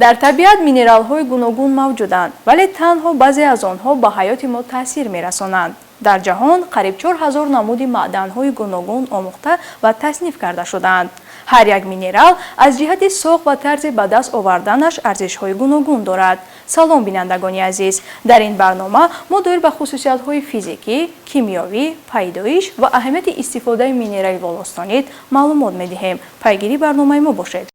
дар табиат минералҳои гуногун мавҷуданд, вале танҳо баъзе аз онҳо ба ҳаёти мо таъсир мерасонанд. дар ҷаҳон қариб 4000 намуди маъданҳои гуногун омӯхта ва тасниф карда шудаанд. ҳар як минерал аз ҷиҳати соғ ва тарзи ба даст оварданаш арзишҳои гуногун дорад. салом бинандагони азиз, дар ин барнома мо доир ба хусусиятҳои физикӣ, кимиёвӣ, пайдоиш ва аҳамияти истифодаи минерали волостонид маълумот медиҳем. пайгири барномаи мо бошед.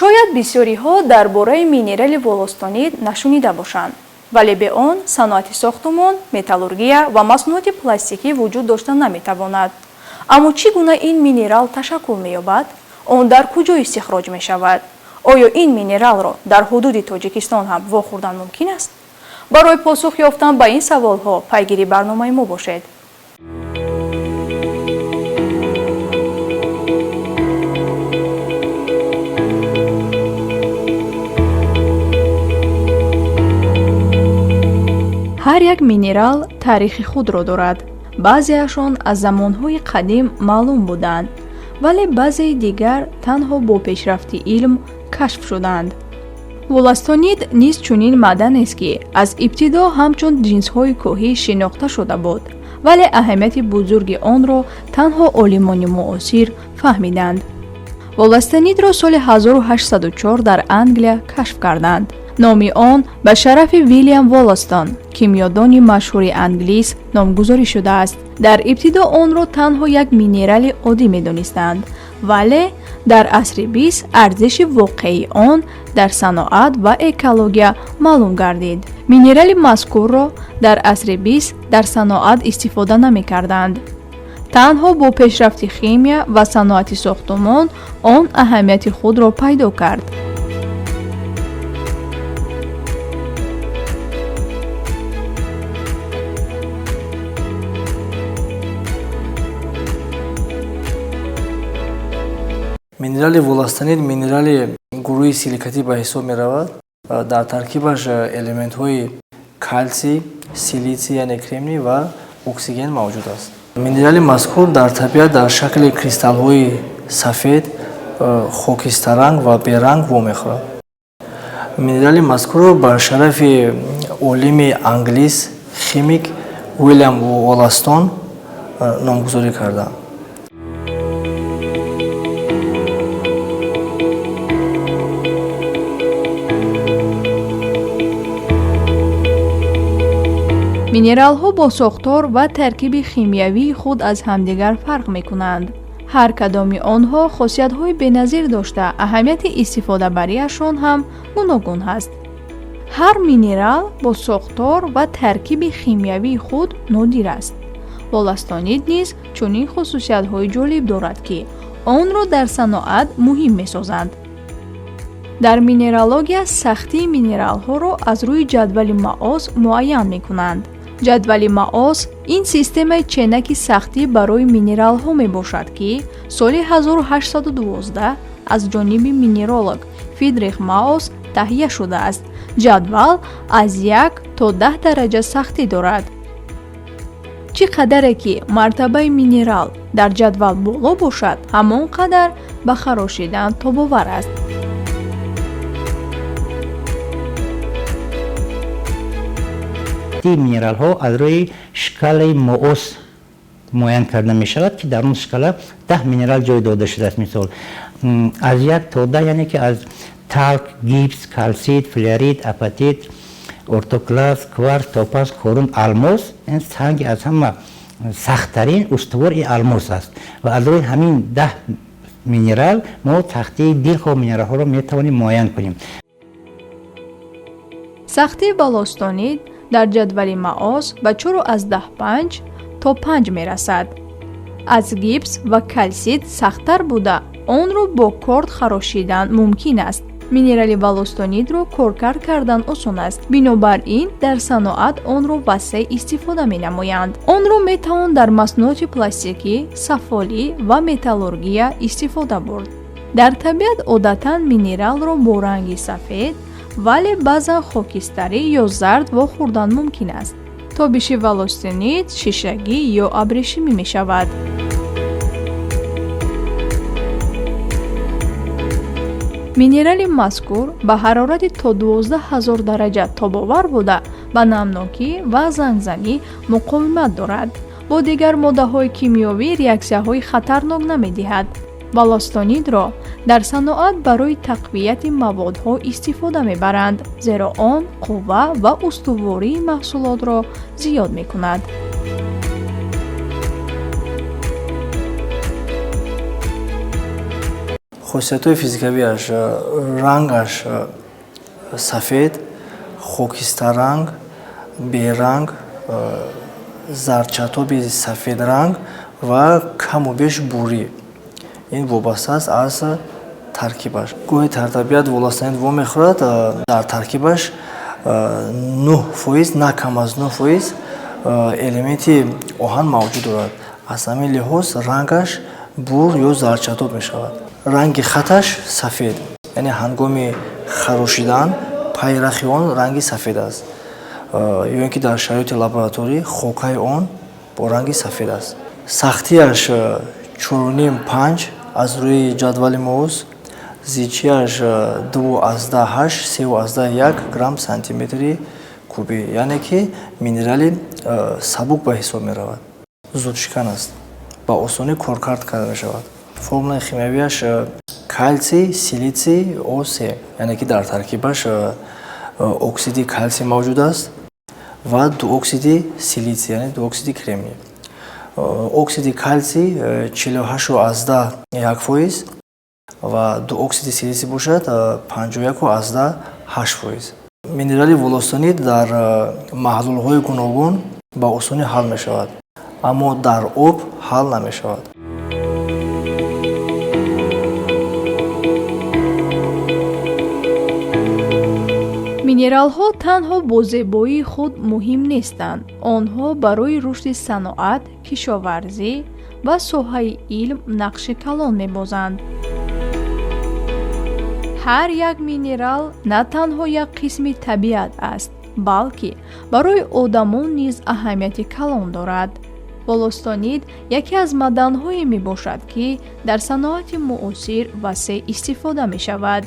шояд бисёриҳо дар бораи минерали волостонид нашунида бошанд, вале бе он саноати сохтмон, металлургия ва маснуоти пластикӣ вуҷуд дошта наметавонад. аммо чӣ гуна ин минерал ташаккул меёбад? он дар куҷо истихроҷ мешавад? оё ин минералро дар ҳудуди тоҷикистон ҳам вохӯрдан мумкин аст? барои посух ёфтан ба ин саволҳо пайгири барномаи мо бошед. ҳар як минерал таърихи худро дорад. баъзеашон аз замонҳои қадим маълум буданд, вале баъзеи дигар танҳо бо пешрафти илм кашф шуданд. волостонид низ чунин маъданест ки аз ибтидо ҳамчун ҷинсҳои кӯҳӣ шинохта шуда буд, вале аҳамияти бузурги онро танҳо олимони муосир фаҳмиданд. волостонидро соли 1804 дар Англия кашф карданд. номи он ба шарафи Вилиам Волостон, кимиёдони машҳури англис, номгузорӣ шудааст. дар ибтидо онро танҳо як минерали оддӣ медонистанд, вале дар асри 20 арзиши воқеии он дар саноат ва экология маълум гардид. минерали мазкурро дар асри 20 дар саноат истифода намекарданд. танҳо бо пешрафти химия ва саноати сохтмон он аҳамияти худро пайдо кард. минерали волостонид минерали гурӯҳи силикатӣ ба ҳисоб меравад. дар таркибаш элементҳои калсий, силитсий яъне кремний ва оксиген мавҷуд аст. минерали мазкур дар табиат дар шакли кристаллҳои сафед, хокистаранг ва беранг вомехӯрад. минерали мазкурро ба шарафи олими англис химик Вилиам Воластон номгузорӣ карданд. минералҳо бо сохтор ва таркиби химиявии худ аз ҳамдигар фарқ мекунанд. ҳар кадоми онҳо хосиятҳои беназир дошта аҳамияти истифодабариашон ҳам гуногун ҳаст. ҳар минерал бо сохтор ва таркиби химиявии худ нодир аст. волостонид низ чунин хусусиятҳои ҷолиб дорад, ки онро дар саноат муҳим месозанд. дар минералогия сахтии минералҳоро аз рӯи ҷадвали маос муайян мекунанд. ҷадвали маос ин системаи ченаки сахтӣ барои минералҳо мебошад, ки соли 1812 аз ҷониби минеролог Фридрих Маус таҳия шудааст. ҷадвал аз 1 то 10 дараҷа сахтӣ дорад. чӣ қадаре ки мартабаи минерал дар ҷадвал боло бошад, ҳамон қадар ба харошидан тобовар аст. минералҳо аз рӯи шкалаи моос муайян карда мешавад, ки дар он шкала 10 минерал ҷой дода шудааст. мисол аз 1 то 10 яъне ки аз талк, гипс, калсит, флюорид, апатит, ортоклаз, кварц, топаз, корун, алмос, ин санги аз ҳама сахттарин устувори алмос аст. ва аз рӯи ҳамин 10 минерал мо сахтии дилхо минералҳоро метавонем муайян кунем. сахтии волостонид дар ҷадвали маос ба 4,5 то 5 мерасад. аз гипс ва калсит сахттар буда онро бо корд харошидан мумкин аст. минерали волостонидро коркар кардан осон аст. бинобар ин дар саноат онро васеъ истифода менамоянд. онро метавон дар маснуоти пластикӣ, сафолӣ ва металлургия истифода бурд. дар табиат одатан минералро бо ранги сафед, вале баъзан хокистарӣ ё зард вохӯрдан мумкин аст. тобиши волостонид шишагӣ ё абрешимӣ мешавад. минерали мазкур ба ҳарорати то 12000 дараҷа тобовар буда ба намнокӣ ва зангзанӣ муқовимат дорад. бо дигар моддаҳои кимиёвӣ реаксияҳои хатарнок намедиҳад. волостонидро дар саноат барои тақвияти маводҳо истифода мебаранд, зеро он қувва ва устувории маҳсулотро зиёд мекунад. хусусиятҳои физикавиаш: рангаш сафед, хокистарранг, беранг, зарчатоби сафедранг ва каму беш бурӣ. ин вобаста аст аз таркибаш. гӯҳи тартабиат волостонид вомехӯрад дар таркибаш 9%, на кам аз 9% элементи оҳан мавҷуд дорад. аз ҳамин лиҳоз рангаш бур ё зарчатоб мешавад. ранги хаташ сафед, яъне ҳангоми харошидан пайрахи он ранги сафед аст, ё ин ки дар шароити лабораторӣ хокаи он бо ранги сафед аст. сахтияш 4,5 аз рӯи ҷадвали моус, зичияш 2,8 3,1 грамм сантиметри кубӣ, яъне ки минерали сабук ба ҳисоб меравад. зудшикан аст, ба осонӣ коркард карда мешавад. формулаи химиявияш кальций, силитсий, О3, яъне ки дар таркибаш оксиди кальсий мавҷуд аст ва дуоксиди силитсий, яъне дуоксиди кремний. оксиди кальсий 48,1% ва дуоксиди силитсий бошад 51,8%. минерали волостонид дар маҳлулҳои гуногун ба осонӣ ҳал мешавад, аммо дар об ҳал намешавад. минералҳо танҳо бо зебоии худ муҳим нестанд. онҳо барои рушди саноат, кишоварзӣ ва соҳаи илм нақши калон мебозанд. ҳар як минерал на танҳо як қисми табиат аст, балки барои одамон низ аҳамияти калон дорад. волостонид яке аз маъданҳое мебошад, ки дар саноати муосир васеъ истифода мешавад.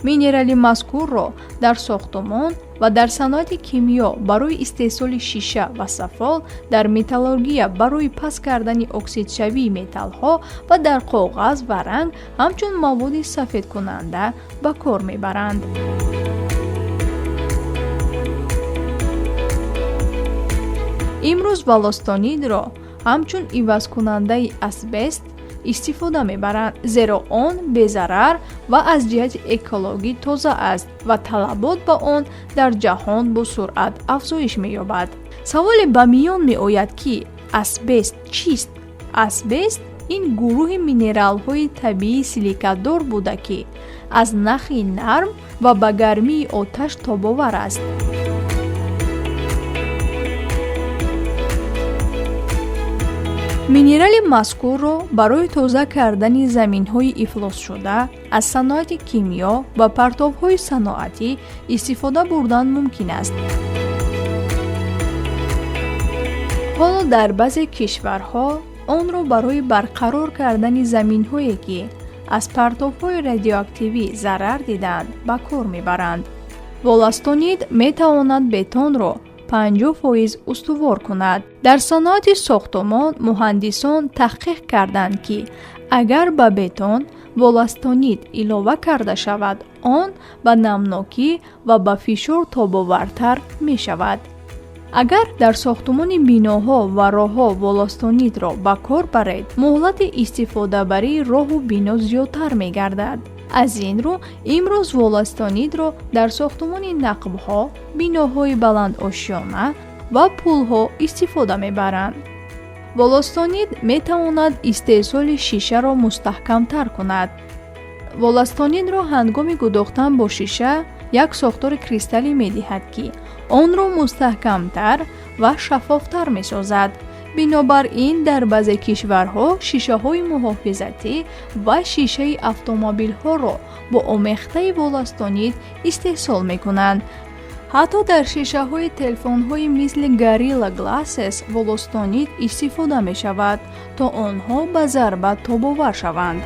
минерали мазкурро дар сохтмон ва дар саноати кимиё барои истеҳсоли шиша ва сафол, дар металлургия барои паст кардани оксидшавии металлҳо ва дар коғаз ва ранг ҳамчун маводи сафедкунанда ба кор мебаранд. имрӯз волостонидро ҳамчун ивазкунандаи асбест истифода мебаранд, зеро он безарар ва аз ҷиҳати экологӣ тоза аст ва талабот ба он дар ҷаҳон бо суръат афзоиш меёбад. саволе ба миён меояд, ки асбест чист? асбест ин гурӯҳи минералҳои табиии силикатдор буда, ки аз нахи нарм ва ба гармии оташ тобовар аст. минерали мазкурро барои тоза кардани заминҳои ифлосшуда аз саноати кимиё ва партовҳои саноатӣ истифода бурдан мумкин аст. ҳоло дар баъзе кишварҳо онро барои барқарор кардани заминҳое, ки аз партовҳои радиоактивӣ зарар диданд, ба кор мебаранд. волостонид метавонад бетонро 50% устувор кунад. дар саноати сохтмон муҳандисон таҳқиқ карданд, ки агар ба бетон волостонид илова карда шавад, он ба намнокӣ ва ба фишор тобовартар мешавад. агар дар сохтмони биноҳо ва роҳҳо волостонидро ба кор баред, муҳлати истифодабарии роҳу бино зиёдтар мегардад. аз ин рӯ имрӯз волостонидро дар сохтмони нақбҳо, биноҳои баландошёна ва пулҳо истифода мебаранд. волостонид метавонад истеҳсоли шишаро мустаҳкамтар кунад. волостонидро ҳангоми гудохтан бо шиша як сохтори кристаллӣ медиҳад, ки онро мустаҳкамтар ва шаффофтар месозад. бинобар ин дар баъзе кишварҳо шишаҳои муҳофизатӣ ва шишаи автомобилҳоро бо омехтаи волостонид истеҳсол мекунанд. ҳатто дар шишаҳои телефонҳои мисли Gorilla Glasses волостонид истифода мешавад, то онҳо ба зарба тобовар шаванд.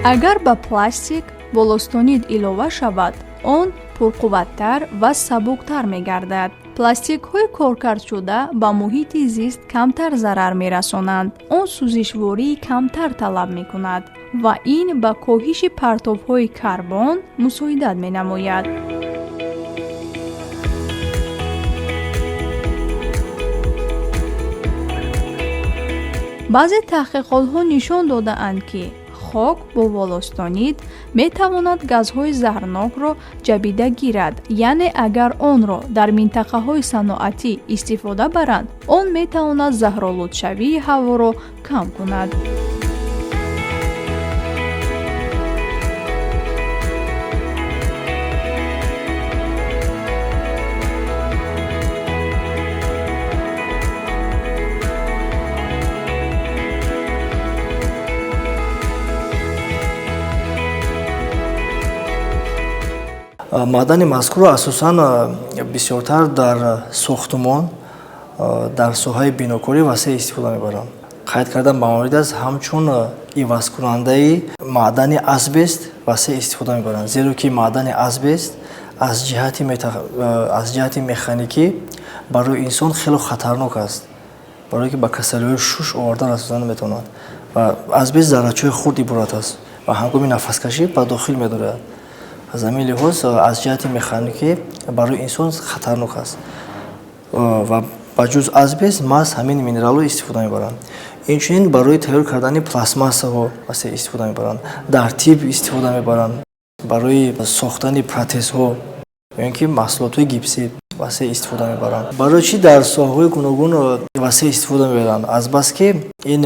агар ба пластик волостонид илова шавад, он пурқувваттар ва сабуктар мегардад. пластикҳои коркардшуда ба муҳити зист камтар зарар мерасонанд. Он сӯзишвории камтар талаб мекунад ва ин ба коҳиши партовҳои карбон мусоидат менамояд. баъзе таҳқиқотҳо нишон додаанд, ки хок бо волостонид метавонад газҳои заҳрнокро ҷабида гирад, яъне агар онро дар минтақаҳои саноатӣ истифода баранд, он метавонад заҳролудшавии ҳаворо кам кунад. маъдани мазкурро асосан бисёртар дар сохтумон, дар соҳаи бинокорӣ васеъ истифода мебаранд. қайд кардан ба маврид аст, ҳамчун ивазкунандаи маъдани асбест васеъ истифода мебаранд, зеро ки маъдани асбест аз ҷиҳати механикӣ барои инсон хеле хатарнок аст, барое ки ба касалиҳои шуш оварда расонда метавонад. ва асбест заррачаҳои хурд иборат аст ва ҳангоми нафаскашӣ ба дохил медорад. аз ҳамин лиҳоз аз ҷиҳати механикӣ барои инсон хатарнок аст ва ба ҷуз асбест маҳз ҳамин минералҳо истифода мебаранд. инчунин барои тайёр кардани пластмассаҳо васеъ истифода мебаранд, дар тиб истифода мебаранд, барои сохтани протезҳо ё ки маҳсулотҳои гипсӣ васеъ истифода мебаранд. барои чӣ дар соҳаҳои гуногун васеъ истифода мебаранд? азбаски ин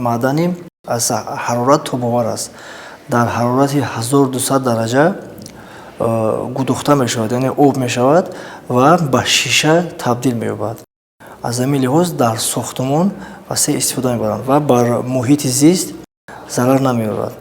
маъдани аз ҳарорат тобовар аст. дар ҳарорати 1200 дараҷа гудохта мешавад, яъне об мешавад ва ба шиша табдил меёбад. аз ҳамин лиҳоз дар сохтумон васеъ истифода мебаранд ва бар муҳити зист зарар намеорад.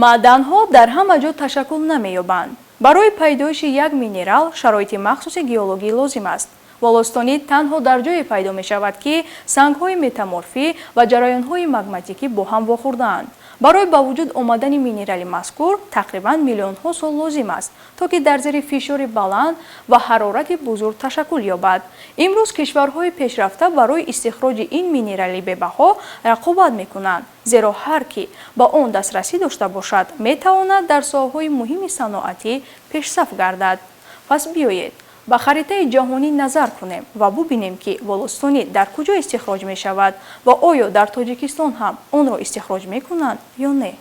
маъданҳо дар ҳама ҷо ташаккул намеёбанд. барои пайдоиши як минерал шароити махсуси геологӣ лозим аст. волостонид танҳо дар ҷое пайдо мешавад, ки сангҳои метаморфӣ ва ҷараёнҳои магматикӣ бо ҳам вохӯрдаанд. барои ба вуҷуд омадани минерали мазкур тақрибан миллионҳо сол лозим аст, то ки дар зери фишори баланд ва ҳарорати бузург ташаккул ёбад. имрӯз кишварҳои пешрафта барои истихроҷи ин минерали бебаҳо рақобат мекунанд, зеро ҳар кӣ ба он дастрасӣ дошта бошад, метавонад дар соҳаҳои муҳими саноатӣ пешсаф гардад. пас биёед ба харитаи ҷаҳонӣ назар кунем ва бубинем, ки волостонид дар куҷо истихроҷ мешавад ва оё дар Тоҷикистон ҳам онро истихроҷ мекунанд ё не.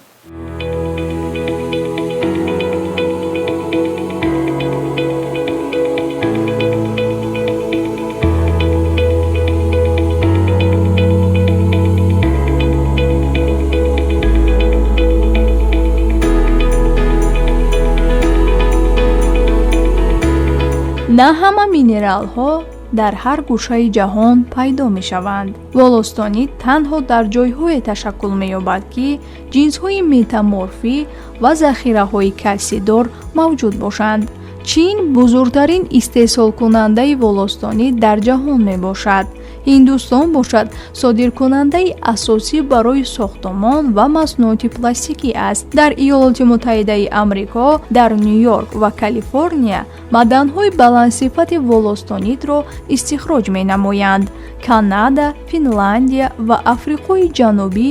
на ҳама минералҳо дар ҳар гӯшаи ҷаҳон пайдо мешаванд. волостонид танҳо дар ҷойҳое ташаккул меёбад, ки ҷинсҳои метаморфӣ ва захираҳои калсидор мавҷуд бошанд. чин бузургтарин истеҳсолкунандаи волостонид дар ҷаҳон мебошад. ҳиндустон бошад содиркунандаи асосӣ барои сохтмон ва маснуоти пластикӣ аст. дар иёлоти муттаҳидаи амрико, дар ню-йорк ва калифорния маъданҳои баландсифати волостонидро истихроҷ менамоянд. канада, финландия ва африқои ҷанубӣ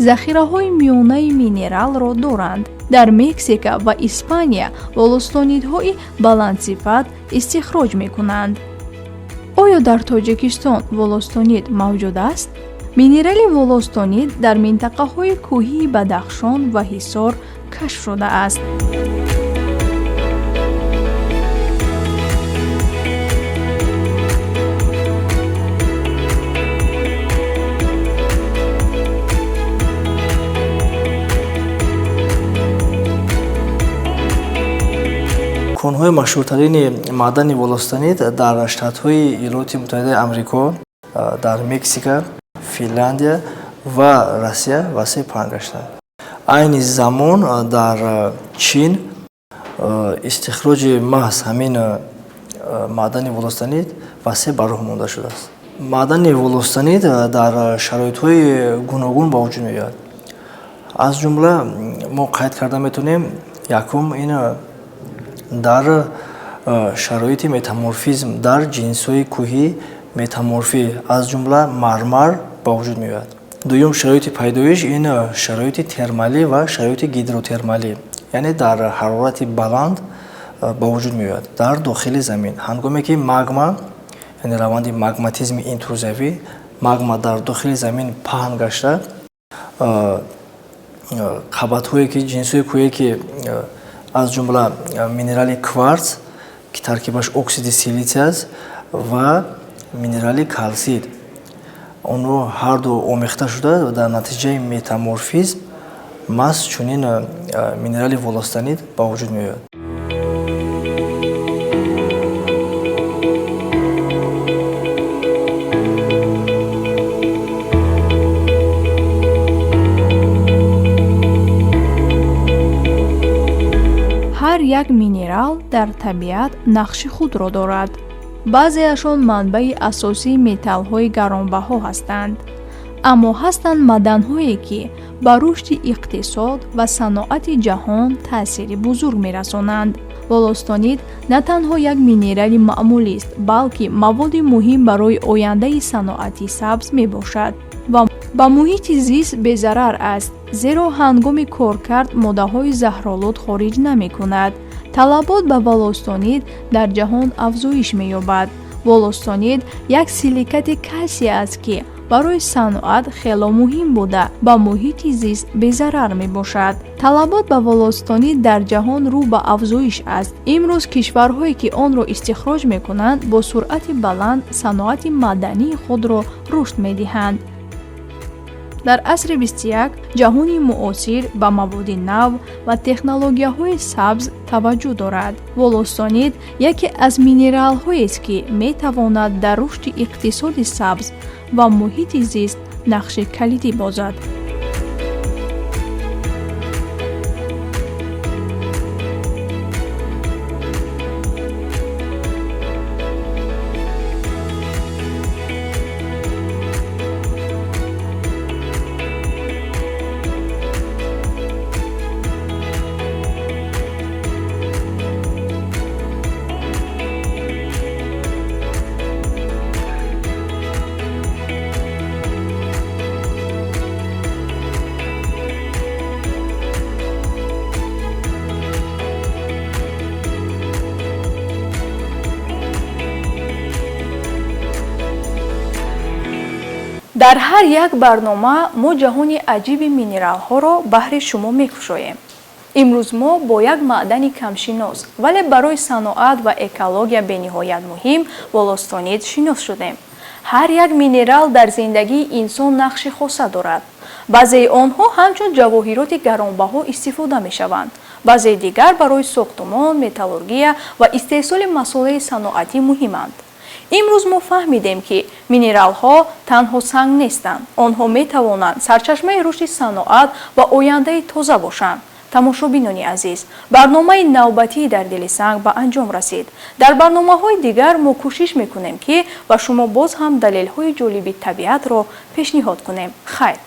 захираҳои миёнаи минералро доранд. дар мексика ва испания волостонидҳои баландсифат истихроҷ мекунанд. оё дар Тоҷикистон волостонид мавҷуд аст? минерали волостонид дар минтақаҳои кӯҳии Бадахшон ва Ҳисор кашф шудааст. конҳои машҳуртарини маъдани волостонид дар штатҳои иёлоти муттаҳидаи амрико, дар Мексика, Финляндия ва Россия васеъ паҳн гаштанд. айни замон дар Чин истихроҷи маҳз ҳамин маъдани волостонид васеъ ба роҳ монда шудааст. маъдани волостанид дар шароитҳои гуногун ба вуҷуд меояд. аз ҷумла мо қайд карда метавонем, якум ин дар шароити метаморфизм дар ҷинсҳои кӯҳӣ метаморфӣ аз ҷумла мармар ба вуҷуд меояд. дуюм шароити пайдоиш ин шароити термалӣ ва шароити гидротермалӣ, яъне дар ҳарорати баланд ба вуҷуд меояд дар дохили замин. ҳангоме ки магма, яъне раванди магматизми интрузавӣ, магма дар дохили замин паҳн гашта қабатҳое ки ҷинсҳои кӯҳие ки аз ҷумла минерали кварц ки таркибаш оксиди силитсий аст ва минерали калсид, онро ҳарду омехта шуда дар натиҷаи метаморфизм маҳз чунин минерали волостанид ба вуҷуд меояд. ҳар як минерал дар табиат нақши худро дорад. баъзеашон манбаи асосии металлҳои гаронбаҳо ҳастанд, аммо ҳастанд маъданҳое ки ба рушди иқтисод ва саноати ҷаҳон таъсири бузург мерасонанд. волостонид на танҳо як минерали маъмулист, балки маводи муҳим барои ояндаи саноати сабз мебошад ва ба муҳити зист безарар аст, зеро ҳангоми коркард моддаҳои заҳролуд хориҷ намекунад. талабот ба волостонид дар ҷаҳон афзоиш меёбад. волостонид як силикати калсий аст ки барои саноат хело муҳим буда ба муҳити зист безарар мебошад. талабот ба волостонид дар ҷаҳон рӯ ба афзоиш аст. имрӯз кишварҳое ки онро истихроҷ мекунанд бо суръати баланд саноати маъдании худро рушд медиҳанд. дар асри 21 ҷаҳони муосир ба маводи нав ва технологияҳои сабз таваҷҷӯҳ дорад. волостонид яке аз минералҳоест ки метавонад дар рушди иқтисоди сабз ва муҳити зист нақши калидӣ бозад. дар ҳар як барнома мо ҷаҳони аҷиби минералҳоро баҳри шумо мекушоем. имрӯз мо бо як маъдани камшинос, вале барои саноат ва экология бениҳоят муҳим волостонид шинос шудем. ҳар як минерал дар зиндагии инсон нақши хоса дорад. баъзеи онҳо ҳамчун ҷавоҳироти гаронбаҳо истифода мешаванд. баъзеи дигар барои сохтмон, металлургия ва истеҳсоли масолеҳи саноатӣ муҳиманд. имрӯз мо фаҳмидем ки минералҳо танҳо санг нестанд. онҳо метавонанд сарчашмаи рушди саноат ва ояндаи тоза бошанд. тамошобинони азиз, барномаи навбатии дар дили санг ба анҷом расид. дар барномаҳои дигар мо кӯшиш мекунем ки ба шумо боз ҳам далелҳои ҷолиби табиатро пешниҳод кунем. хайр.